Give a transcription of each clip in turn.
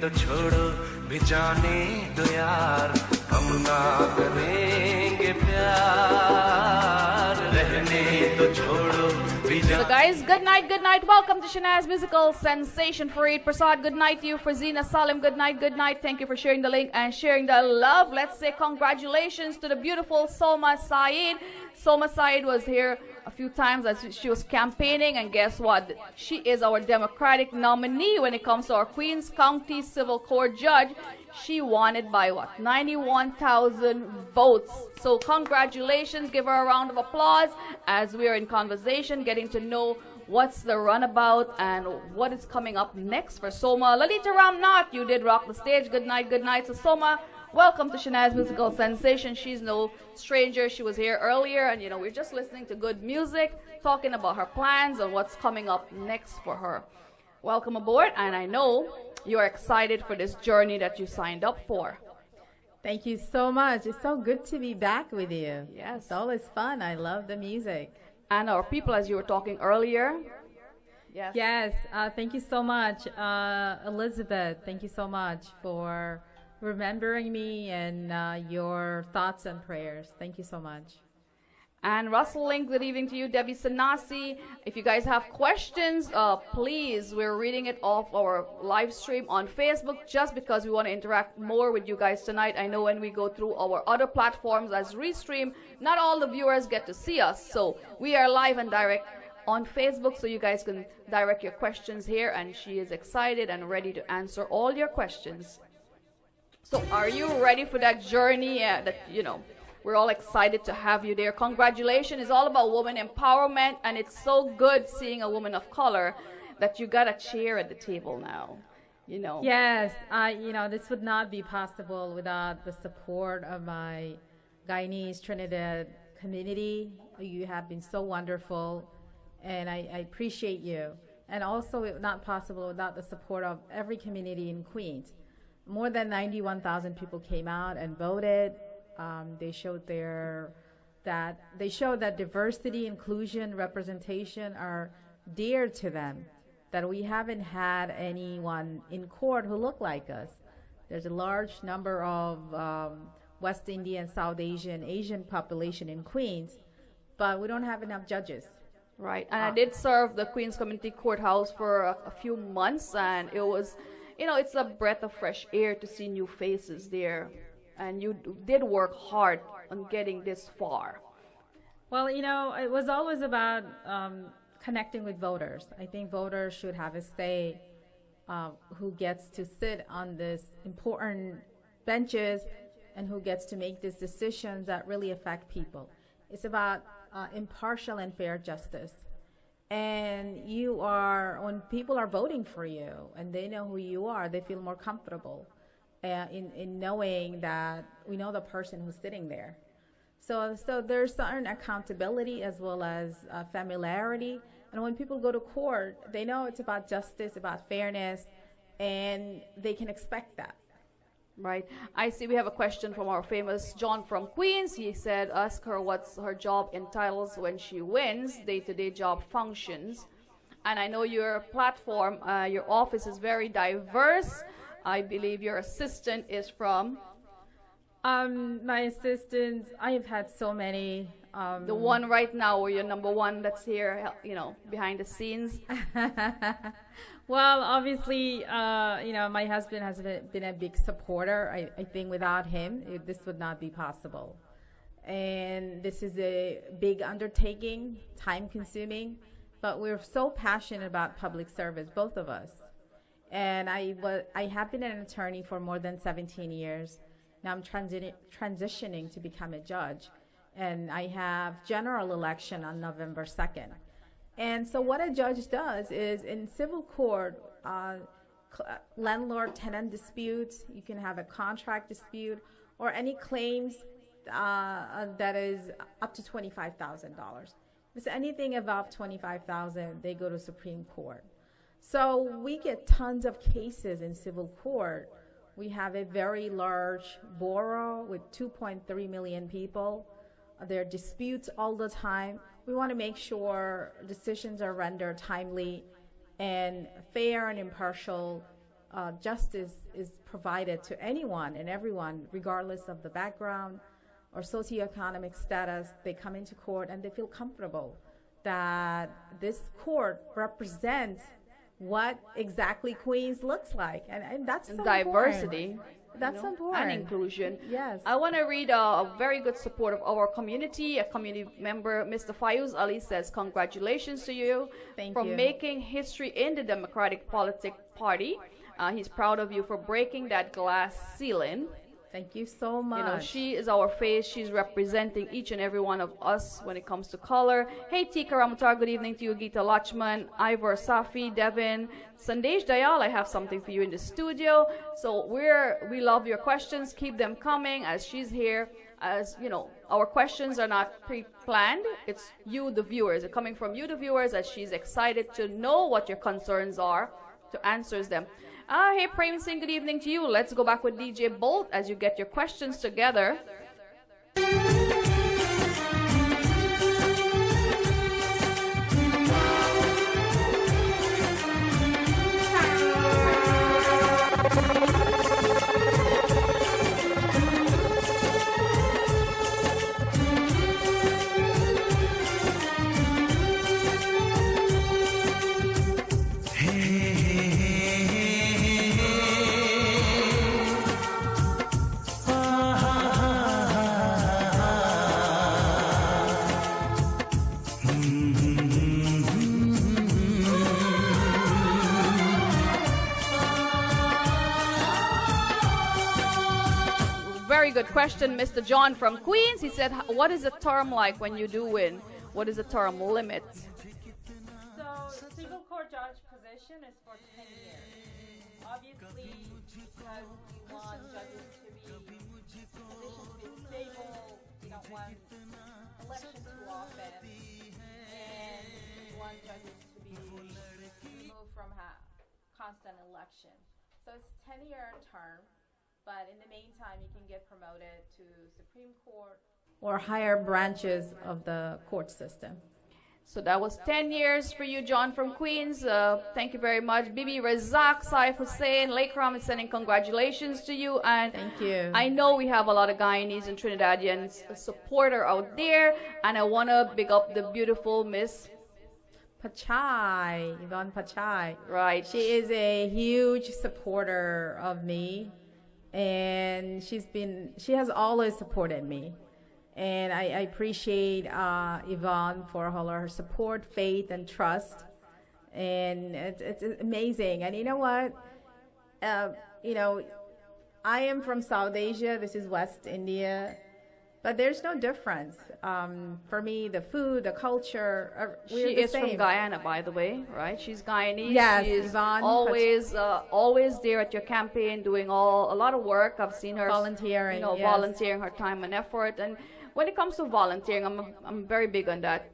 तो छोड़ो भी जाने दो यार हम ना करेंगे प्यार रहने तो छोड़ो भी जाने. So guys, good night, good night. Welcome to Shanaz Musical Sensation. Fareed Prasad, good night to you. Fazina Salim, good night, good night. Thank you for sharing the link and sharing the love. Let's say congratulations to the beautiful Soma Syed. Soma Syed was here a few times as she was campaigning, and guess what? She is our Democratic nominee when it comes to our Queens County Civil Court judge. She won it by what? 91,000 votes. So congratulations. Give her a round of applause as we are in conversation, getting to know what's the runabout and what is coming up next for Soma. Lalita Ramnath, you did rock the stage. Good night, good night. So Soma, welcome to Shanaz Musical Sensation. She's no stranger. She was here earlier, and we're just listening to good music, talking about her plans and what's coming up next for her. Welcome aboard, and I know you're excited for this journey that you signed up for. Thank you so much. It's so good to be back with you. Yes. It's always fun. I love the music. And our people, as you were talking earlier. Yes. Yes. Thank you so much. Elizabeth, thank you so much for remembering me and your thoughts and prayers. Thank you so much. And Russell Link, good evening to you. Debbie Sanasi, if you guys have questions, please, we're reading it off our live stream on Facebook just because we want to interact more with you guys tonight. I know when we go through our other platforms as Restream, not all the viewers get to see us. So we are live and direct on Facebook, so you guys can direct your questions here, and she is excited and ready to answer all your questions. So are you ready for that journey we're all excited to have you there. Congratulations. It's all about woman empowerment, and it's so good seeing a woman of color that you got a chair at the table now. Yes, this would not be possible without the support of my Guyanese Trinidad community. You have been so wonderful, and I appreciate you. And also, it's not possible without the support of every community in Queens. More than 91,000 people came out and voted. They showed that diversity, inclusion, representation are dear to them, that we haven't had anyone in court who look like us. There's a large number of West Indian, South Asian population in Queens, but we don't have enough judges. Right, and I did serve the Queens Community Courthouse for a few months, and it was, it's a breath of fresh air to see new faces there. And you did work hard on getting this far. Well, it was always about connecting with voters. I think voters should have a say who gets to sit on this important benches and who gets to make these decisions that really affect people. It's about impartial and fair justice. And when people are voting for you and they know who you are, they feel more comfortable in knowing that we know the person who's sitting there. So there's certain accountability as well as familiarity. And when people go to court, they know it's about justice, about fairness, and they can expect that. Right. I see we have a question from our famous John from Queens. He said, ask her what's her job entitles when she wins, day-to-day job functions. And I know your platform, your office is very diverse. I believe your assistant is from? My assistants, I have had so many. The one right now, or your number one that's here, behind the scenes? Well, obviously, my husband has been a big supporter. I think without him, this would not be possible. And this is a big undertaking, time-consuming, but we're so passionate about public service, both of us. And I have been an attorney for more than 17 years. Now I'm transitioning to become a judge. And I have general election on November 2nd. And so what a judge does is in civil court, landlord-tenant disputes, you can have a contract dispute, or any claims that is up to $25,000. If it's anything above $25,000, they go to Supreme Court. So we get tons of cases in civil court. We have a very large borough with 2.3 million people. There are disputes all the time. We want to make sure decisions are rendered timely and fair and impartial justice is provided to anyone and everyone, regardless of the background or socioeconomic status. They come into court and they feel comfortable that this court represents what exactly Queens looks like, and that's so diversity. Important. That's so important. And inclusion. Yes. I want to read a very good support of our community. A community member, Mr. Fayuz Ali, says, congratulations to you for making history in the Democratic Party. He's proud of you for breaking that glass ceiling. Thank you so much. You know, she is our face. She's representing each and every one of us when it comes to color. Hey, Tika Ramutar, good evening to you. Gita Lachman, Ivor Safi, Devin, Sandesh Dayal, I have something for you in the studio. So we love your questions. Keep them coming as she's here. As you know, our questions are not pre-planned. It's you, the viewers. They're coming from you, the viewers, as she's excited to know what your concerns are, to answer them. Hey, Prem Singh, good evening to you. Let's go back with DJ Bolt as you get your questions together. Very good question, Mr. John from Queens. He said, what is a term like when you do win? What is the term limit? So, civil court judge position is for 10 years. Obviously, because we want judges to be positions to be stable, we don't want elections too often, and we want judges to be removed from constant election. So it's 10-year term. But in the meantime, you can get promoted to Supreme Court or higher branches of the court system. So that was 10 years for you, John from Queens. Thank you very much. Bibi Razak, Saif Hussein, Lakram is sending congratulations to you. And thank you. I know we have a lot of Guyanese and Trinidadians supporter out there. And I want to big up the beautiful Miss Pachai, Yvonne Pachai. Right. She is a huge supporter of me. And she has always supported me. And I appreciate Yvonne for all her support, faith, and trust. And it's amazing. And you know what? I am from South Asia. This is West India. But there's no difference. For me, the food, the culture, she is from Guyana, by the way, right? She's Guyanese. Yes, she is Yvonne, always there at your campaign doing a lot of work. I've seen her volunteering, volunteering her time and effort. And when it comes to volunteering, I'm very big on that.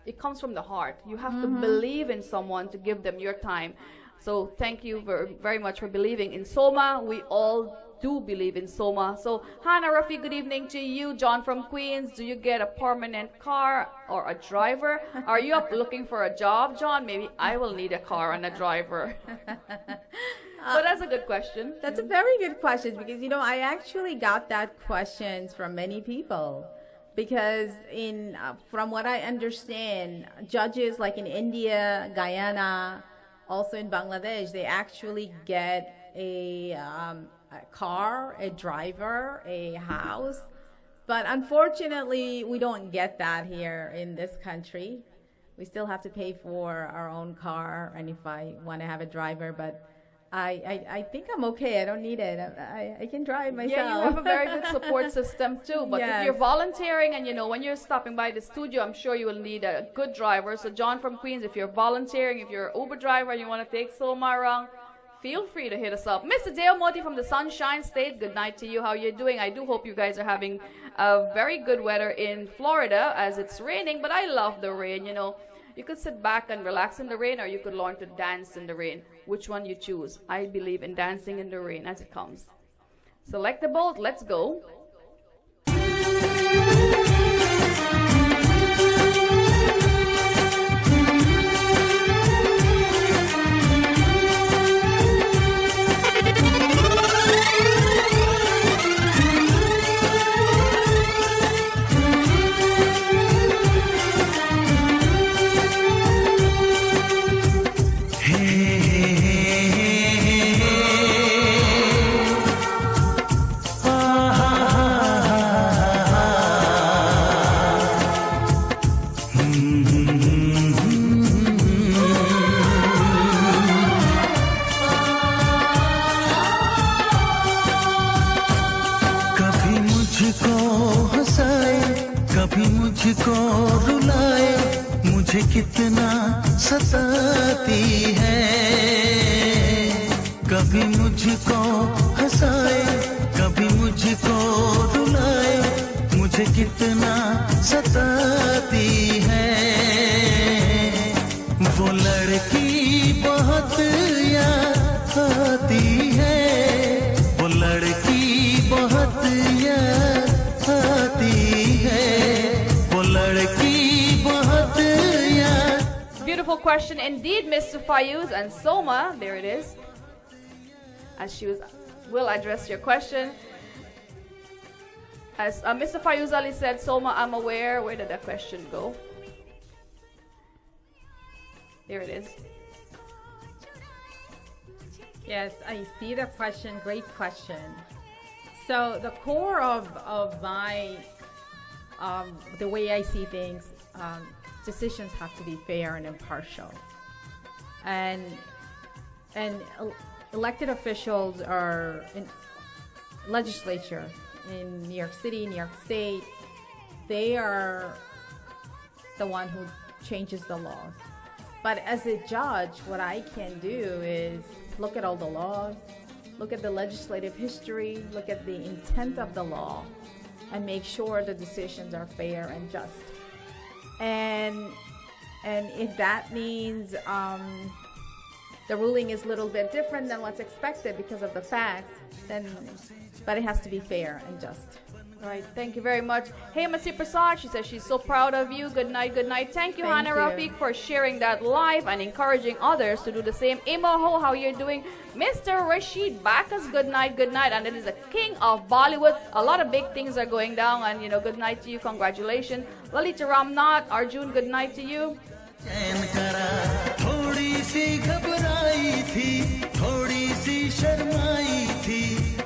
It comes from the heart. You have to believe in someone to give them your time. So thank you very much for believing in Soma. We all do believe in Soma. So Hannah Rafi, good evening to you. John from Queens, do you get a permanent car or a driver? Are you up looking for a job, John? Maybe I will need a car and a driver. So that's a good question. That's a very good question because, I actually got that question from many people. Because from what I understand, judges like in India, Guyana, also in Bangladesh, they actually get a car, a driver, a house. But unfortunately, we don't get that here in this country. We still have to pay for our own car, and if I want to have a driver, but I think I'm okay. I don't need it. I can drive myself. Yeah, you have a very good support system too. But if you're volunteering and when you're stopping by the studio, I'm sure you will need a good driver. So John from Queens, if you're volunteering, if you're an Uber driver and you want to take Soma around, feel free to hit us up. Mr. Dale Moti from the Sunshine State, good night to you. How are you doing? I do hope you guys are having very good weather in Florida as it's raining, but I love the rain, You could sit back and relax in the rain, or you could learn to dance in the rain. Which one you choose? I believe in dancing in the rain as it comes. Select the bolt. Let's go. मुझको रुलाए मुझे कितना सताती है कभी मुझको हंसाए कभी मुझको रुलाए मुझे कितना सताती है वो लड़की बहुत याद आती है वो लड़की बहुत याद आती है वो लड़की बहुत याद. Beautiful question indeed, Mr. Fayuz and Soma. There it is. As she will address your question. As Mr. Fayuz Ali said, Soma, I'm aware. Where did that question go? There it is. Yes, I see the question. Great question. So the core of my, the way I see things, decisions have to be fair and impartial. And elected officials are in legislature in New York City, New York State. They are the one who changes the laws. But as a judge, what I can do is look at all the laws, look at the legislative history, look at the intent of the law, and make sure the decisions are fair and just. And if that means the ruling is a little bit different than what's expected because of the facts, then, but it has to be fair and just. All right, thank you very much. Hey, Masi Prasad, she says she's so proud of you. Good night, good night. Thank you, Hannah Rafiq, for sharing that live and encouraging others to do the same. Imaho, how you're doing? Mr. Rashid Bacchus, good night, good night. And it is the king of Bollywood. A lot of big things are going down, and you know, good night to you. Congratulations. Lalita Ramnath, Arjun, good night to you.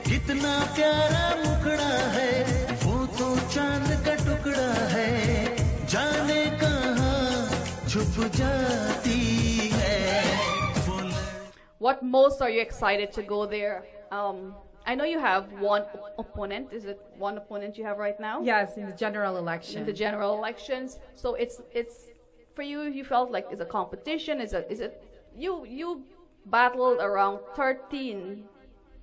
कितना प्यारा मुखड़ा है वो तो चांद का टुकड़ा है जाने कहाँ छुप जाती है. What most are you excited to go there? I know you have one opponent. Is it one opponent you have right now? Yes, in the general election. In the general elections. So it's for you. You felt like it's a competition. Is it you battled around 13.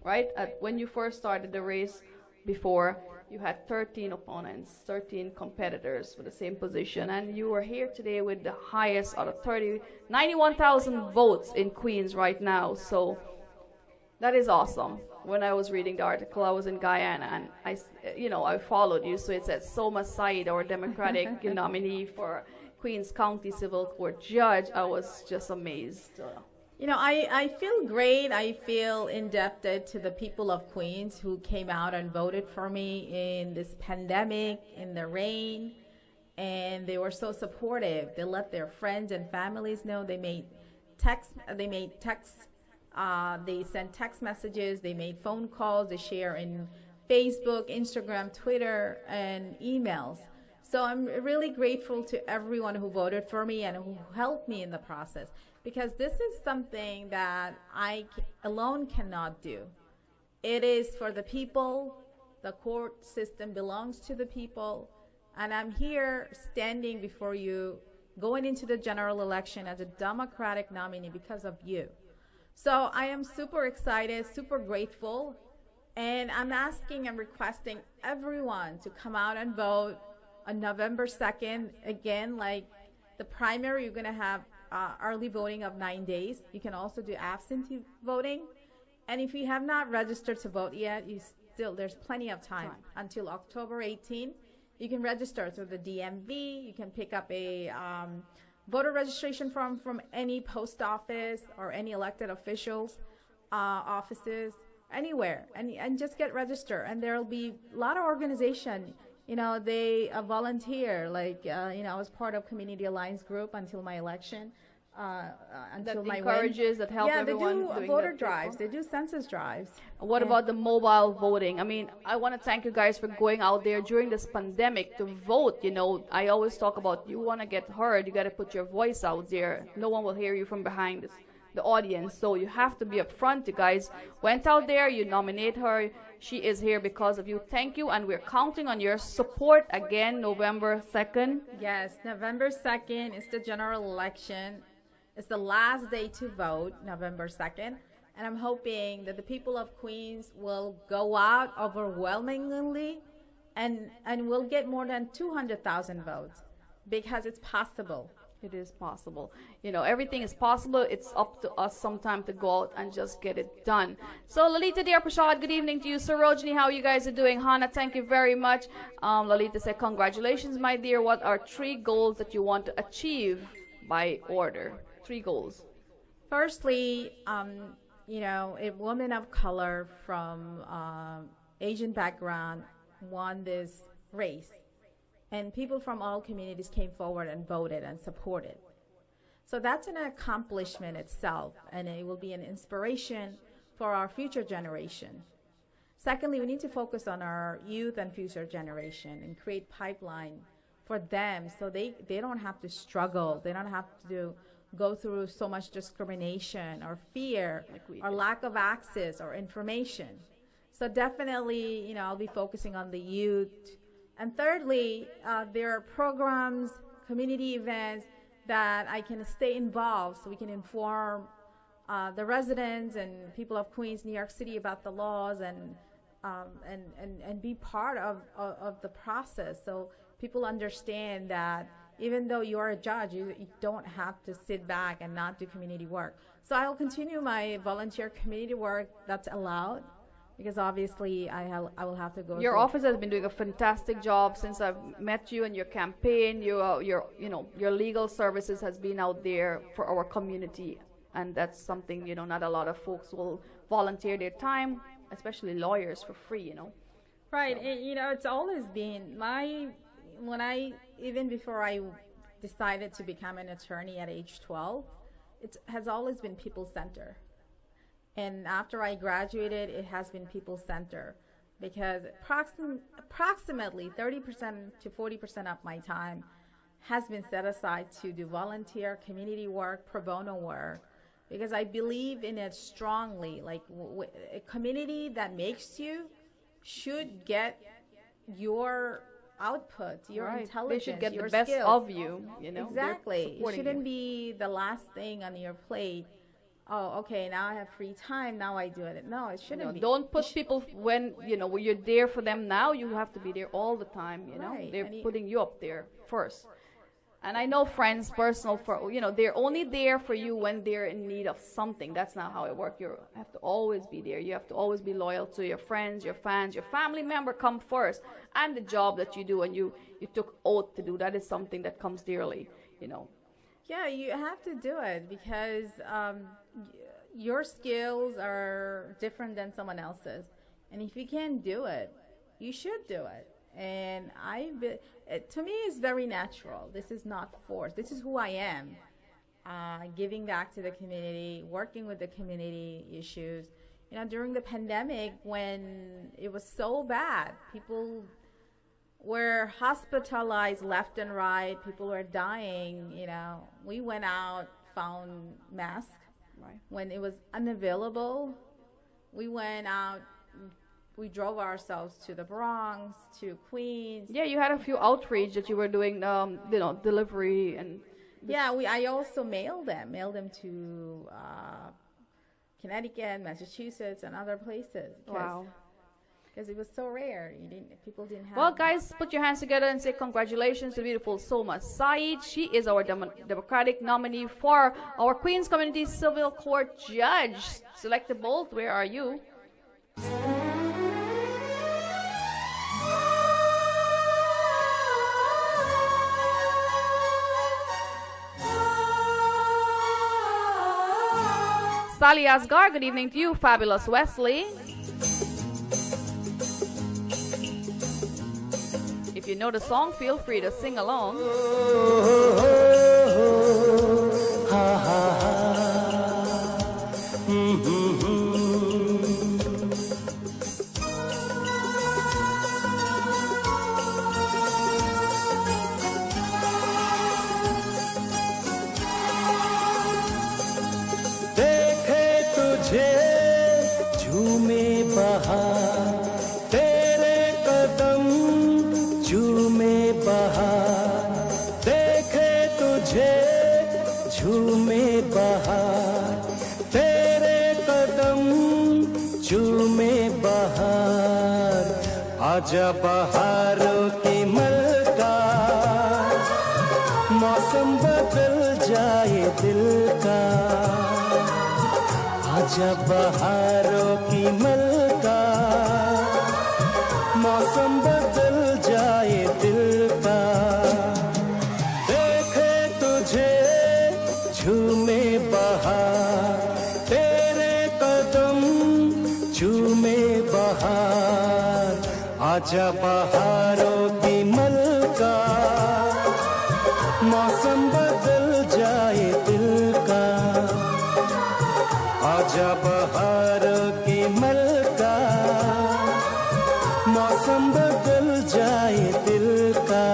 Right? When you first started the race before, you had 13 opponents, 13 competitors for the same position, and you were here today with the highest out of 91,000 votes in Queens right now. So that is awesome. When I was reading the article, I was in Guyana, and I followed you. So it said Soma Syed, our Democratic nominee for Queens County Civil Court judge. I was just amazed. You know, I feel great. I feel indebted to the people of Queens who came out and voted for me in this pandemic, in the rain, and they were so supportive. They let their friends and families know. They made texts, they sent text messages, they made phone calls, they share in Facebook, Instagram, Twitter, and emails. So I'm really grateful to everyone who voted for me and who helped me in the process, because this is something that I alone cannot do. It is for the people. The court system belongs to the people. And I'm here standing before you, going into the general election as a Democratic nominee because of you. So I am super excited, super grateful. And I'm asking and requesting everyone to come out and vote on November 2nd. Again, like the primary, you're going to have early voting of 9 days. You can also do absentee voting. And if you have not registered to vote yet, there's plenty of time until October 18th. You can register through the DMV. You can pick up a voter registration form from any post office or any elected officials' offices, anywhere, and just get registered. And there will be a lot of organization. You know, they volunteer. Like, I was part of Community Alliance Group until my election. Until that encourages, that help everyone. Yeah, they do voter drives. They do census drives. What about the mobile voting? I mean, I want to thank you guys for going out there during this pandemic to vote. You know, I always talk about you want to get heard, you got to put your voice out there. No one will hear you from behind the audience. So you have to be upfront. You guys went out there, you nominate her. She is here because of you. Thank you, and we're counting on your support again, November 2nd. Yes, November 2nd is the general election. It's the last day to vote, November 2nd. And I'm hoping that the people of Queens will go out overwhelmingly and will get more than 200,000 votes, because it's possible. It is possible. You know, everything is possible. It's up to us sometime to go out and just get it done. So, Lalita, dear Prashad, good evening to you. Sarojini, how you guys are doing? Hana, thank you very much. Lalita said, congratulations, my dear. What are 3 goals that you want to achieve by order? 3 goals. Firstly, you know, a woman of color from Asian background won this race. And people from all communities came forward and voted and supported. So that's an accomplishment itself, and it will be an inspiration for our future generation. Secondly, we need to focus on our youth and future generation and create pipeline for them so they don't have to struggle. They don't have to go through so much discrimination or fear or lack of access or information. So definitely, you know, I'll be focusing on the youth. And thirdly, there are programs, community events that I can stay involved so we can inform the residents and people of Queens, New York City about the laws and be part of the process, so people understand that even though you are a judge, you don't have to sit back and not do community work. So I will continue my volunteer community work that's allowed, because obviously I will have to go. Your office has been doing a fantastic job since I've met you, and your campaign, your legal services has been out there for our community, and that's something, you know, not a lot of folks will volunteer their time, especially lawyers, for free, you know. Right, so. You know, it's always been even before I decided to become an attorney at age 12, it has always been people-centered. And after I graduated, it has been people-centered, because approximately 30% to 40% of my time has been set aside to do volunteer community work, pro bono work, because I believe in it strongly. Like a community that makes you should get your output, your intelligence, they should get your the best skills. of you, you know. Exactly. It shouldn't be the last thing on your plate. Oh, okay, now I have free time, now I do it. No, it shouldn't be. Don't push people when, you know, when you're there for them now, you have to be there all the time, you know. They're putting you up there first. And I know friends, personal, they're only there for you when they're in need of something. That's not how it works. You have to always be there. You have to always be loyal to your friends, your fans, your family member come first. And the job that you do and you took oath to do, that is something that comes dearly, you know. Yeah, you have to do it, because your skills are different than someone else's. And if you can't do it, you should do it. And to me, it's very natural. This is not forced. This is who I am. Giving back to the community, working with the community issues. You know, during the pandemic, when it was so bad, people were hospitalized left and right. People were dying. You know, we went out, found masks. Right. When it was unavailable, we went out. We drove ourselves to the Bronx, to Queens. Yeah, you had a few outreach that you were doing, delivery and. Yeah, I also mailed them to Connecticut, Massachusetts, and other places. Wow. Because it was so rare, people didn't have. Well, guys, put your hands together and say congratulations to beautiful Soma Syed. She is our Democratic nominee for our Queens Community Civil Court Judge. Select the bolt. Where are you? Sally Asgar, good evening to you. Fabulous Wesley. If you know the song, feel free to sing along. झूमे बहार तेरे कदम झूमे बहार देखे तुझे झूमे बहार तेरे कदम झूमे बहार आजा बहारों की मलका मौसम बदल जाए दिल का आजा बहारों की मलका मौसम बदल जाए दिल का देखे तुझे झूमे बहार तेरे कदम झूमे बहार आजा बहारों की मलका मौसम बदल जाए दिल का आजा बहारों की मलका मौसम बदल जाए दिल का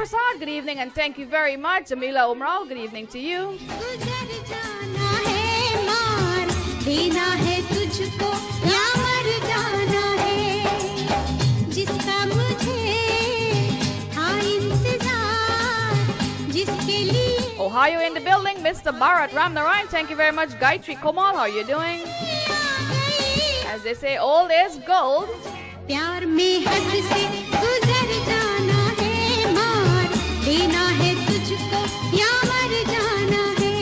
Prasad, good evening and thank you very much. Jamila Umrao, good evening to you. Ohio in the building, Mr. Bharat Ramnarayan, thank you very much. Gayatri Komal, how are you doing? As they say, old is gold. देना है तुझको या मर जाना है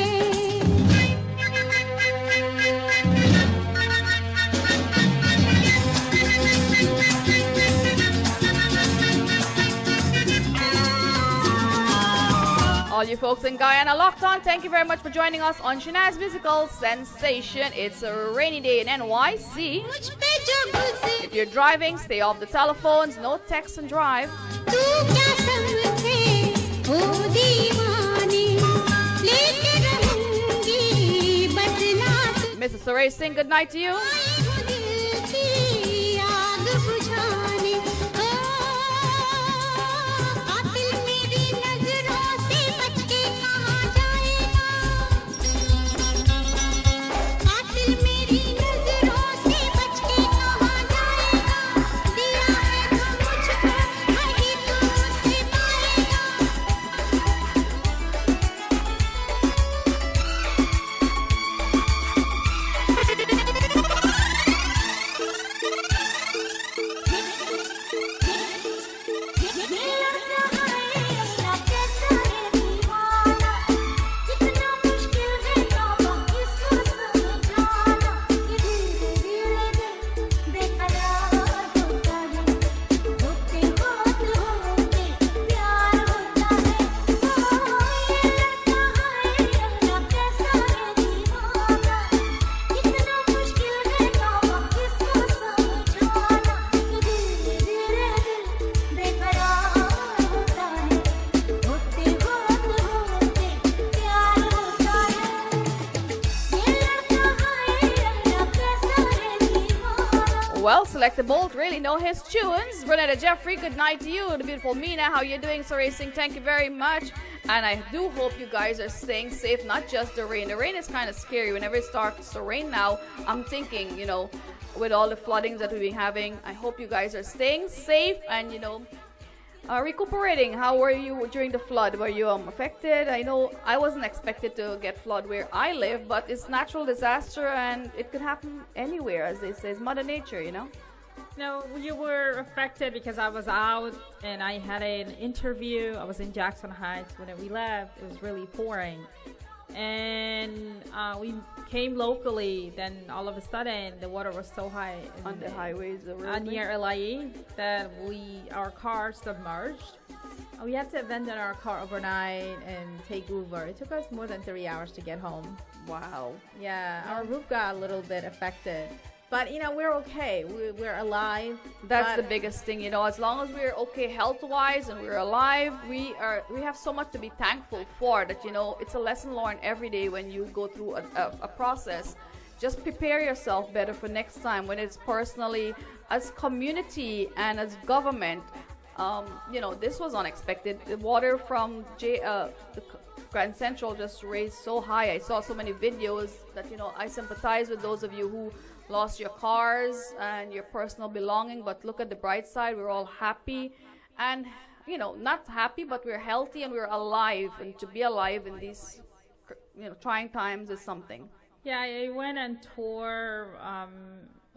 All you folks in Guyana locked on, thank you very much for joining us on Shanaz Musical Sensation. It's a rainy day in NYC. If you're driving, stay off the telephones, no text and drive. Mrs. Saray Singh, good night to you. Well, Selecta Bolt really know his tunes. Renetta Jeffrey, good night to you. The beautiful Mina, how you doing? So Racing, thank you very much. And I do hope you guys are staying safe, not just the rain. The rain is kind of scary. Whenever it starts to rain now, I'm thinking, you know, with all the floodings that we've been having, I hope you guys are staying safe and, you know, recuperating. How were you during the flood? Were you affected? I know I wasn't expected to get flood where I live, but it's natural disaster and it could happen anywhere, as they say. It's Mother Nature, you know. No, you were affected because I was out and I had an interview. I was in Jackson Heights when we left. It was really pouring. And we came locally. Then all of a sudden, the water was so high On the highways, near LIE that our car submerged. We had to abandon our car overnight and take Uber. It took us more than 3 hours to get home. Wow. Yeah, our roof got a little bit affected. But, we're okay. We're alive. That's the biggest thing, as long as we're okay health-wise and we're alive, we have so much to be thankful for that, it's a lesson learned every day when you go through a process. Just prepare yourself better for next time when it's personally, as community and as government. This was unexpected. The water from the Grand Central just raised so high. I saw so many videos that, I sympathize with those of you who lost your cars and your personal belonging, but look at the bright side. We're all happy and, not happy, but we're healthy and we're alive. And to be alive in these, trying times is something. Yeah, I went on tour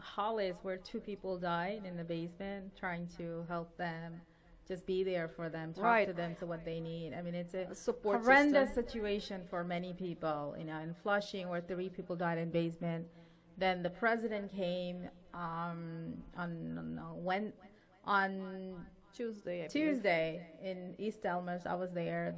Hollis where 2 people died in the basement, trying to help them, just be there for them, talk to them to what they need. I mean, it's a support horrendous situation for many people. In Flushing where 3 people died in basement. Then the president came on Tuesday in East Elmhurst. I was there.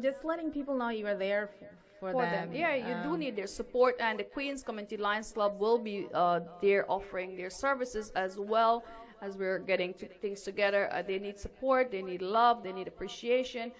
Just letting people know you are there for them. Yeah, you do need their support, and the Queens Community Lions Club will be there offering their services as well as we're getting things together. They need support, they need love, they need appreciation,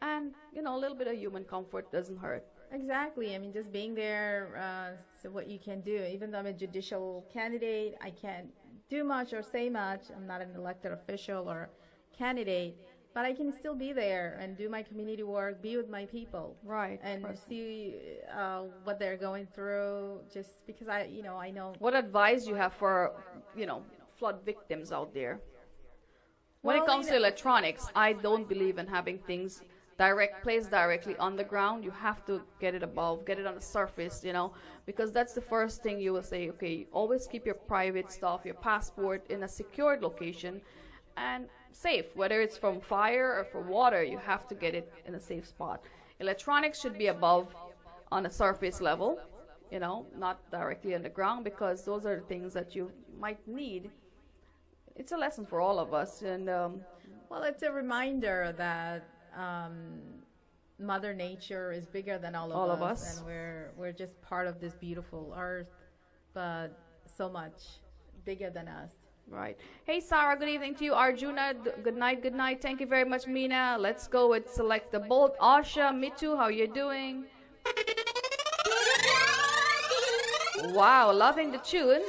and a little bit of human comfort doesn't hurt. Exactly. I mean, just being there, so what you can do. Even though I'm a judicial candidate, I can't do much or say much. I'm not an elected official or candidate, but I can still be there and do my community work, be with my people. Right. And see what they're going through, just because I know. What advice you have for, flood victims out there? When it comes to electronics, I don't believe in having things placed directly on the ground. You have to get it above, get it on the surface, because that's the first thing you will say. Okay, always keep your private stuff, your passport in a secured location and safe. Whether it's from fire or from water, you have to get it in a safe spot. Electronics should be above on a surface level, not directly on the ground, because those are the things that you might need. It's a lesson for all of us. And well, it's a reminder that Mother Nature is bigger than all of us, and we're just part of this beautiful earth, but so much bigger than us. Right. Hey, Sarah, good evening to you. Arjuna, good night, good night. Thank you very much, Mina. Let's go with Select the Bolt. Asha, Mitu, how you doing? Wow, loving the tunes.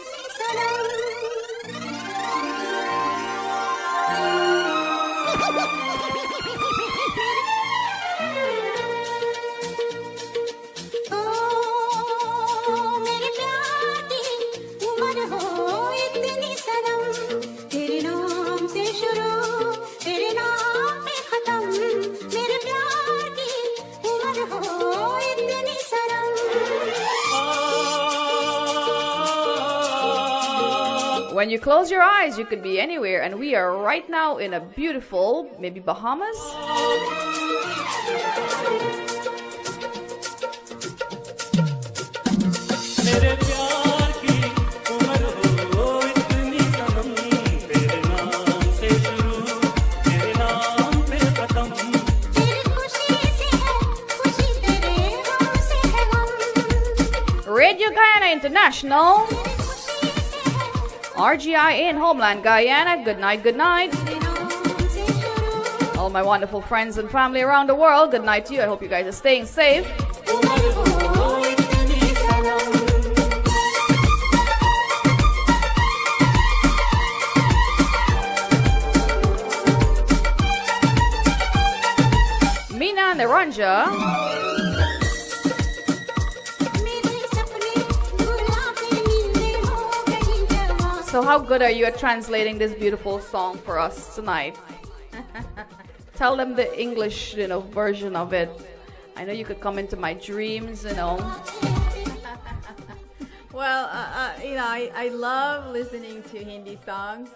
When you close your eyes, you could be anywhere, and we are right now in a beautiful, maybe Bahamas. Radio Guyana International. RGI in Homeland Guyana, good night, good night. All my wonderful friends and family around the world, good night to you. I hope you guys are staying safe. Mina and Naranja. So how good are you at translating this beautiful song for us tonight? Tell them the English, version of it. I know you could come into my dreams, Well, I love listening to Hindi songs,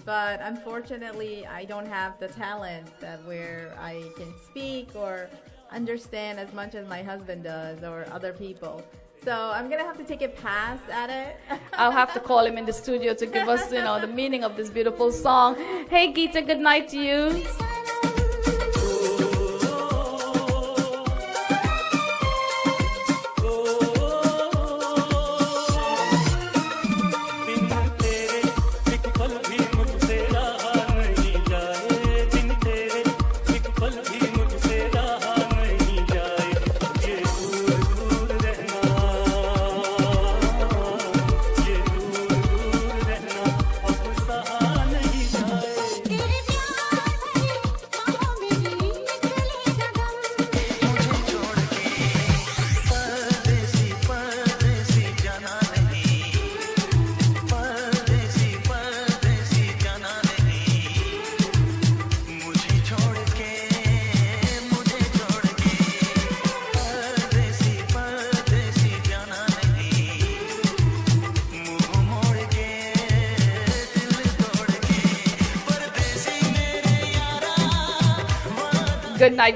but unfortunately, I don't have the talent that where I can speak or understand as much as my husband does or other people. So I'm gonna have to take a pass at it. I'll have to call him in the studio to give us, the meaning of this beautiful song. Hey, Geeta, good night to you.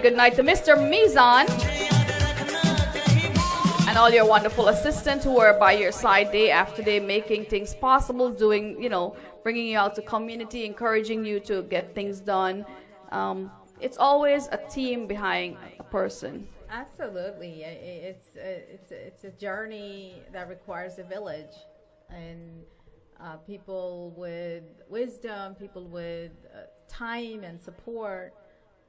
Good night to Mr. Mizan and all your wonderful assistants who are by your side day after day, making things possible, doing, bringing you out to community, encouraging you to get things done. It's always a team behind a person. Absolutely. It's a journey that requires a village, and people with wisdom, people with time and support.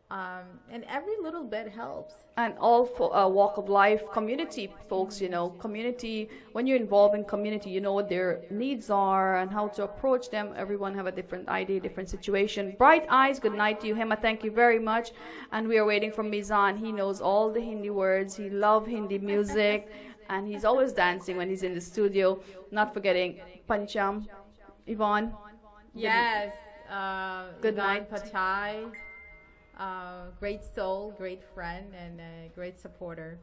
And every little bit helps. And all for walk of life, community folks, community, when you're involved in community, you know what their needs are and how to approach them. Everyone have a different idea, different situation. Bright eyes, good night to you. Hema, thank you very much. And we are waiting for Mizan. He knows all the Hindi words. He loves Hindi music. And he's always dancing when he's in the studio. Not forgetting Pancham, Yvonne. Yes. Good Yvonne night. Pachai. Great soul, great friend, and a great supporter.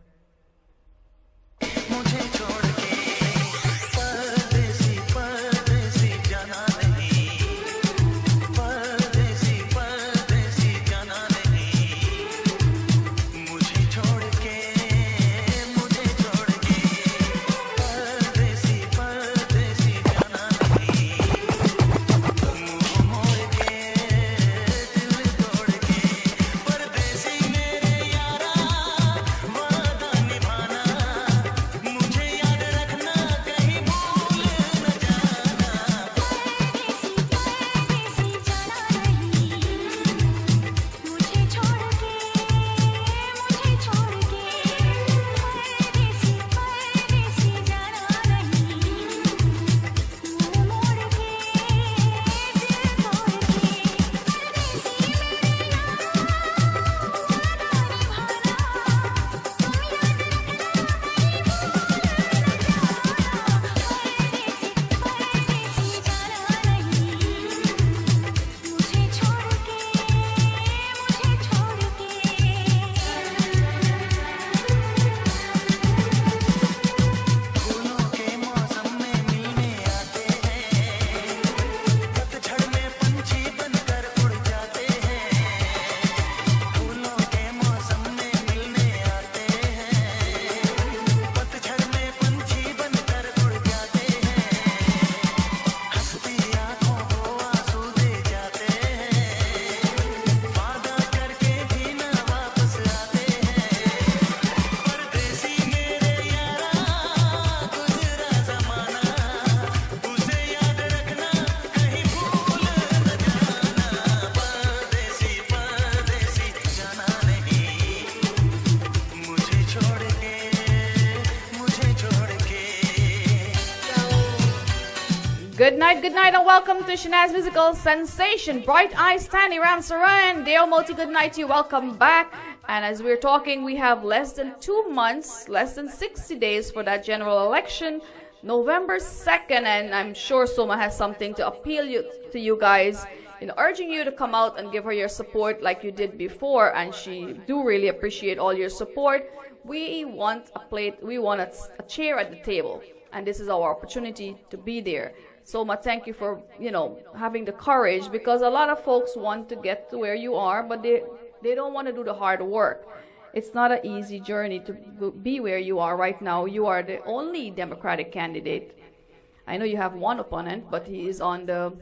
Good night, and welcome to Shanaz Musical Sensation. Bright Eyes, Tani Ram Saran, Deo Moti, good night to you. Welcome back. And as we're talking, we have less than 2 months, less than 60 days for that general election, November 2nd. And I'm sure Soma has something to appeal to you guys, urging you to come out and give her your support like you did before. And she do really appreciate all your support. We want a plate, we want a chair at the table. and this is our opportunity to be there. Soma, thank you for, having the courage, because a lot of folks want to get to where you are, but they don't want to do the hard work. It's not an easy journey to be where you are right now. You are the only Democratic candidate. I know you have one opponent, but he is on the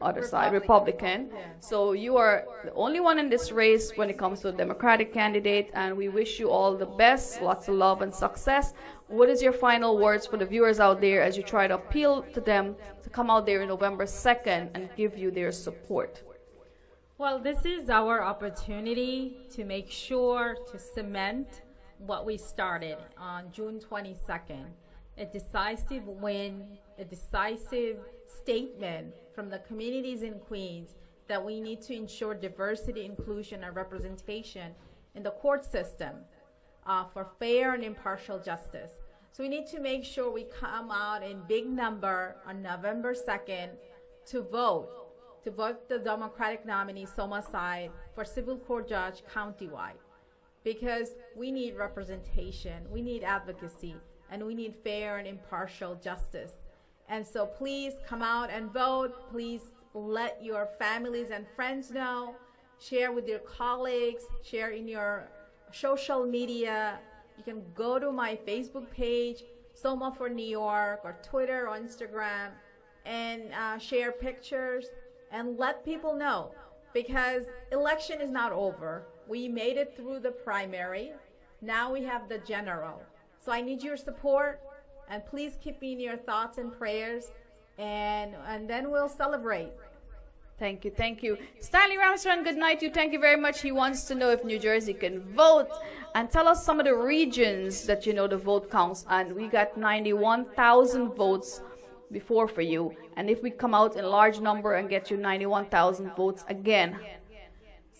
other side, Republican. Yeah. So you are the only one in this race when it comes to a Democratic candidate, and we wish you all the best, lots of love and success. What is your final words for the viewers out there as you try to appeal to them to come out there on November 2nd and give you their support? Well, this is our opportunity to make sure to cement what we started on June 22nd. A decisive win, a decisive statement from the communities in Queens that we need to ensure diversity, inclusion, and representation in the court system for fair and impartial justice. So we need to make sure we come out in big number on November 2nd to vote the Democratic nominee, Soma Syed, for civil court judge countywide. Because we need representation, we need advocacy, and we need fair and impartial justice. And so please come out and vote. Please let your families and friends know. Share with your colleagues. Share in your social media. You can go to my Facebook page, Soma for New York, or Twitter or Instagram, and share pictures and let people know, because election is not over. We made it through the primary. Now we have the general. So I need your support, and please keep me in your thoughts and prayers, and then we'll celebrate. Thank you, thank you. Stanley Ramsden, good night to you. Thank you very much. He wants to know if New Jersey can vote. And tell us some of the regions that you know the vote counts. And we got 91,000 votes before for you. And if we come out in large number and get you 91,000 votes again.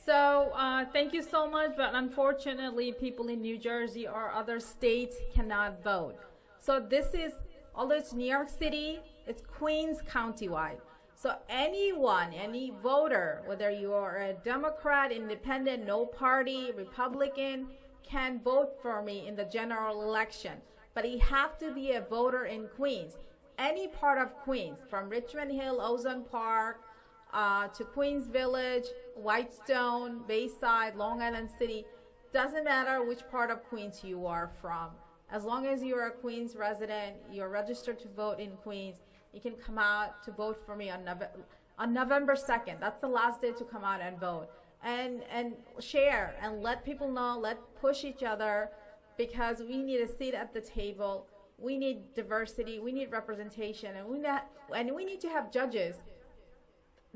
So thank you so much, but unfortunately people in New Jersey or other states cannot vote. So this is, although it's New York City, it's Queens countywide. So anyone, any voter, whether you are a Democrat, independent, no party, Republican, can vote for me in the general election. But you have to be a voter in Queens. Any part of Queens, from Richmond Hill, Ozone Park, to Queens Village, Whitestone, Bayside, Long Island City, doesn't matter which part of Queens you are from. As long as you're a Queens resident, you're registered to vote in Queens, you can come out to vote for me on November 2nd. That's the last day to come out and vote. And share and let people know, push each other, because we need a seat at the table. We need diversity, we need representation, and we need to have judges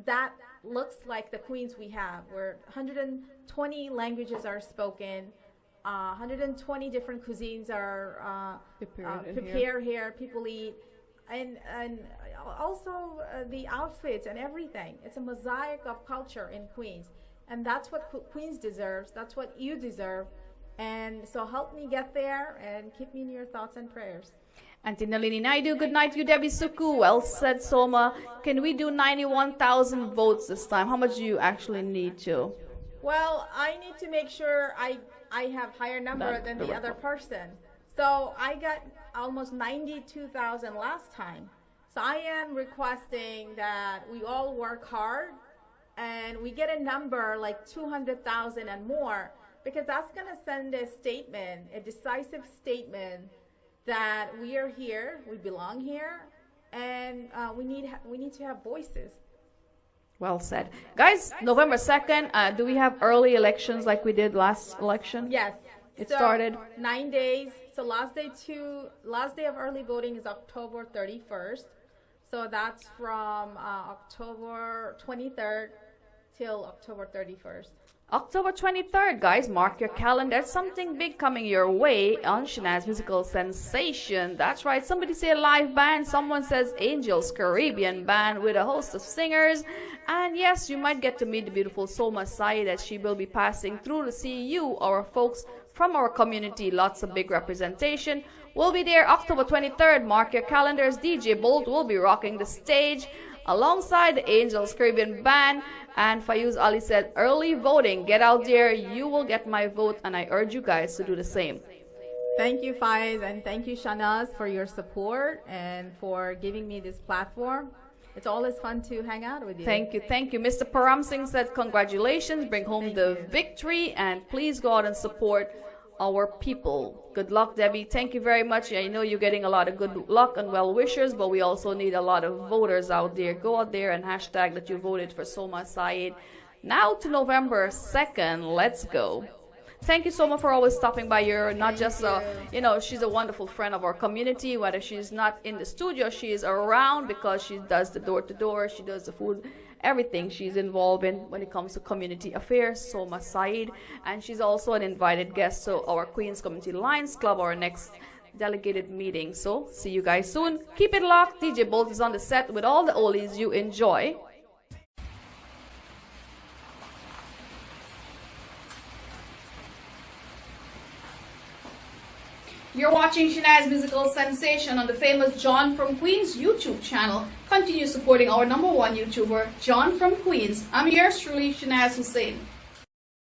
that looks like the Queens we have, where 120 languages are spoken, 120 different cuisines are prepared here, people eat, and also the outfits and everything. It's a mosaic of culture in Queens, and that's what Queens deserves, that's what you deserve. And so help me get there and keep me in your thoughts and prayers. Auntie Nalini Naidu, good night to you. Debbie Suku, well said, Soma. Can we do 91,000 votes this time? How much do you actually need to? Well, I need to make sure I have higher number than the other person. So I got almost 92,000 last time. So I am requesting that we all work hard and we get a number like 200,000 and more, because that's going to send a statement, a decisive statement, that we are here, we belong here, and we need to have voices. Well said. Guys, November 2nd, do we have early elections like we did last election? Yes. It started 9 days. So last day of early voting is October 31st. So that's from October 23rd till October 31st. October 23rd, guys, mark your calendar. Something big coming your way on Shanaz Musical Sensation. That's right, somebody say a live band, someone says Angels Caribbean Band with a host of singers. And yes, you might get to meet the beautiful Soma Syed as she will be passing through to see you, our folks from our community. Lots of big representation. We'll be there October 23rd. Mark your calendars. DJ Bolt will be rocking the stage alongside the Angels Caribbean Band. And Fayuz Ali said, early voting, get out there, you will get my vote, and I urge you guys to do the same. Thank you, Faiz, and thank you, Shanaz, for your support and for giving me this platform. It's always fun to hang out with you. Thank you, thank you. Mr. Param Singh said, congratulations, bring home the victory, and please go out and support our people. Good luck, Debbie. Thank you very much. I know you're getting a lot of good luck and well wishers, but we also need a lot of voters out there. Go out there and hashtag that you voted for Soma Syed. Now to November 2nd, let's go. Thank you, Soma, for always stopping by. You're not just, you know, she's a wonderful friend of our community. Whether she's not in the studio, she is around because she does the door-to-door, she does the food, everything she's involved in when it comes to community affairs, Soma Syed. And she's also an invited guest to our Queens Community Lions Club, our next delegated meeting. So, see you guys soon. Keep it locked. DJ Bolt is on the set with all the oldies you enjoy. You're watching Shanaz Musical Sensation on the famous John from Queens YouTube channel. Continue supporting our #1 YouTuber, John from Queens. I'm yours truly, Shanaz Hussein.